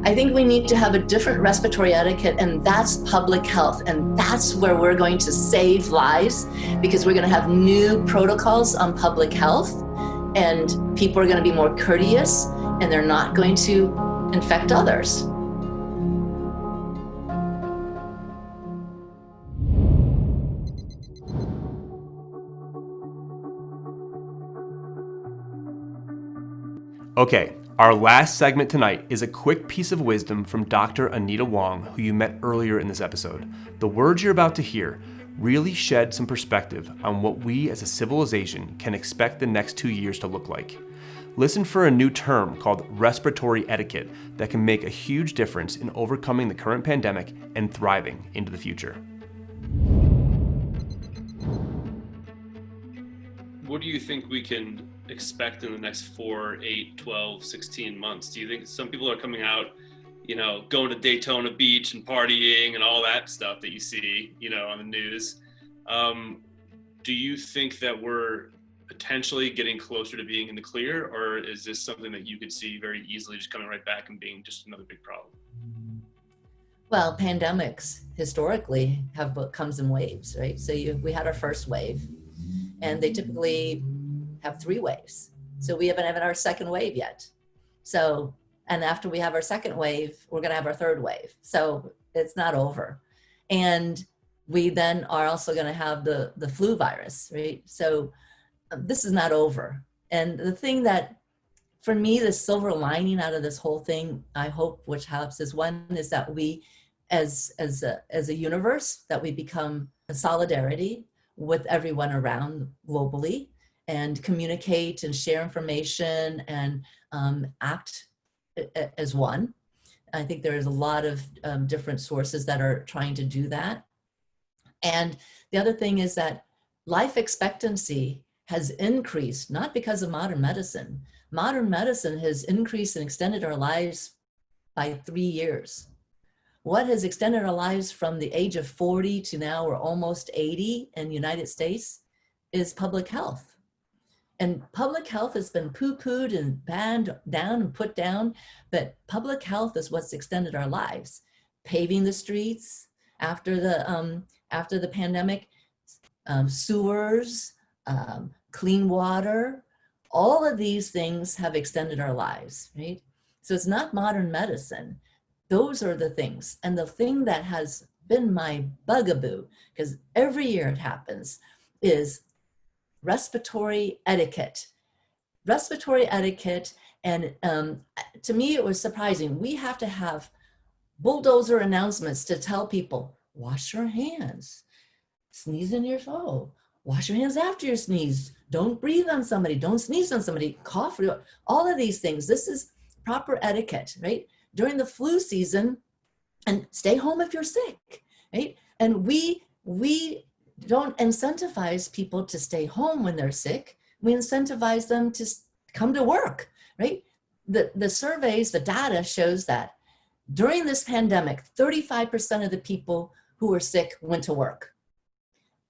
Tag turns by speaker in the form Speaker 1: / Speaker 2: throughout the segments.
Speaker 1: I think we need to have a different respiratory etiquette, and that's public health. And that's where we're going to save lives, because we're going to have new protocols on public health, and people are going to be more courteous, and they're not going to infect others.
Speaker 2: Okay, our last segment tonight is a quick piece of wisdom from Dr. Anita Wang, who you met earlier in this episode. The words you're about to hear really shed some perspective on what we as a civilization can expect the next 2 years to look like. Listen for a new term called respiratory etiquette that can make a huge difference in overcoming the current pandemic and thriving into the future.
Speaker 3: What do you think we can expect in the next 4, 8, 12, 16 months? Do you think some people are coming out, going to Daytona Beach and partying and all that stuff that you see, on the news? Do you think that we're potentially getting closer to being in the clear, or is this something that you could see very easily just coming right back and being just another big problem?
Speaker 1: Well, pandemics historically have what comes in waves, right? So we had our first wave, and they typically have 3 waves. So we haven't had our second wave yet. So, and after we have our second wave, we're going to have our third wave. So it's not over. And we then are also going to have the flu virus, right? So this is not over. And the thing that, for me, the silver lining out of this whole thing, I hope, which helps, is one is that we, as a universe, that we become a solidarity with everyone around globally, and communicate and share information and act as one. I think there is a lot of different sources that are trying to do that. And the other thing is that life expectancy has increased, not because of modern medicine. Modern medicine has increased and extended our lives by 3 years. What has extended our lives from the age of 40 to now we're almost 80 in the United States is public health. And public health has been poo-pooed and banned down and put down, but public health is what's extended our lives. Paving the streets after the pandemic, sewers, clean water, all of these things have extended our lives, right? So it's not modern medicine. Those are the things. And the thing that has been my bugaboo, because every year it happens, is respiratory etiquette. Respiratory etiquette, and to me it was surprising. We have to have bulldozer announcements to tell people, wash your hands, sneeze in your throat, wash your hands after you sneeze, don't breathe on somebody, don't sneeze on somebody, cough, all of these things. This is proper etiquette, right? During the flu season, and stay home if you're sick, right? And we don't incentivize people to stay home when they're sick. We incentivize them to come to work, right? The surveys, the data shows that during this pandemic, 35% of the people who were sick went to work.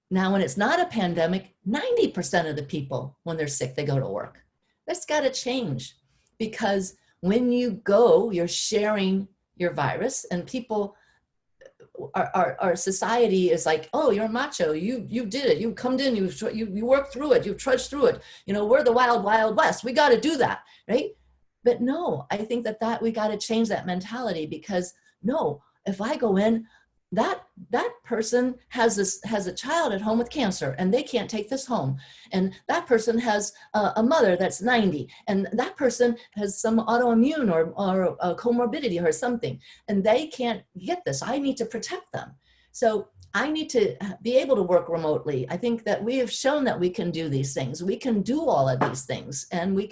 Speaker 1: Now, when it's not a pandemic, 90% of the people, when they're sick, they go to work. That's got to change, because when you go, you're sharing your virus, and people, our society is like, oh, you're macho, you did it, you come in, you worked through it, you trudged through it, we're the wild west, we got to do that, right? But no, I think that we got to change that mentality, because no, if I go in, that person has a child at home with cancer, and they can't take this home, and that person has a mother that's 90, and that person has some autoimmune or a comorbidity or something, and they can't get this. I need to protect them. So I need to be able to work remotely. I think that we have shown that we can do these things. We can do all of these things, and we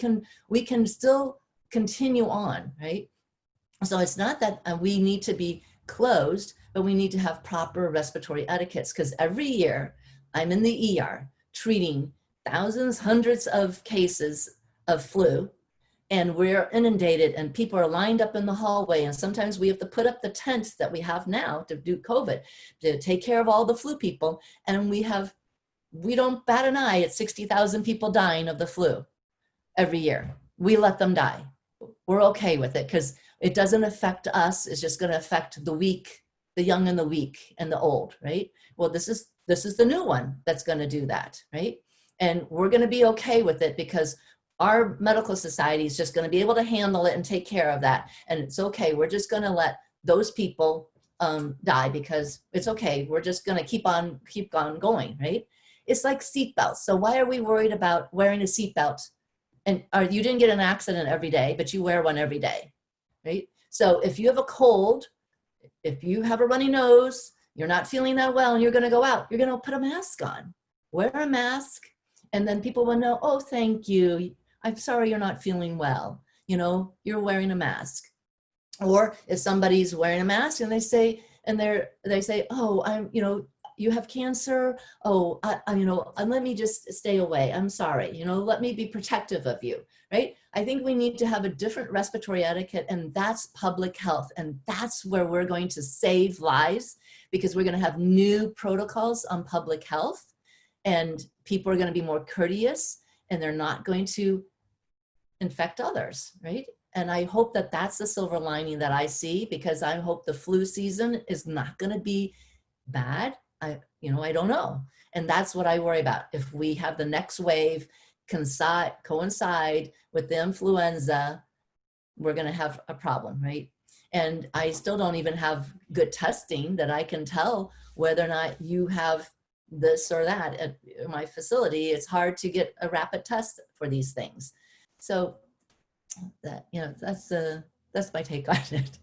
Speaker 1: can still continue on, right? So it's not that we need to be closed, but we need to have proper respiratory etiquettes, because every year I'm in the ER treating thousands, hundreds of cases of flu, and we're inundated, and people are lined up in the hallway, and sometimes we have to put up the tent that we have now to do COVID, to take care of all the flu people, and we don't bat an eye at 60,000 people dying of the flu every year. We let them die. We're okay with it, because It doesn't affect us. It's just going to affect the weak, the young and the weak and the old, right? Well, this is the new one that's going to do that, right? And we're going to be okay with it because our medical society is just going to be able to handle it and take care of that. And it's okay. We're just going to let those people die because it's okay. We're just going to keep on going, right? It's like seatbelts. So why are we worried about wearing a seatbelt? And you didn't get an accident every day, but you wear one every day, right? So if you have a cold, if you have a runny nose, you're not feeling that well and you're going to go out, you're going to put a mask on. Wear a mask, and then people will know, oh, thank you. I'm sorry you're not feeling well. You know, you're wearing a mask. Or if somebody's wearing a mask and they say, oh, you have cancer. Oh, let me just stay away. I'm sorry. Let me be protective of you, right? I think we need to have a different respiratory etiquette, and that's public health. And that's where we're going to save lives, because we're going to have new protocols on public health, and people are going to be more courteous, and they're not going to infect others, right? And I hope that that's the silver lining that I see, because I hope the flu season is not going to be bad. I don't know. And that's what I worry about. If we have the next wave coincide with the influenza, we're going to have a problem, right? And I still don't even have good testing that I can tell whether or not you have this or that at my facility. It's hard to get a rapid test for these things. So that's my take on it.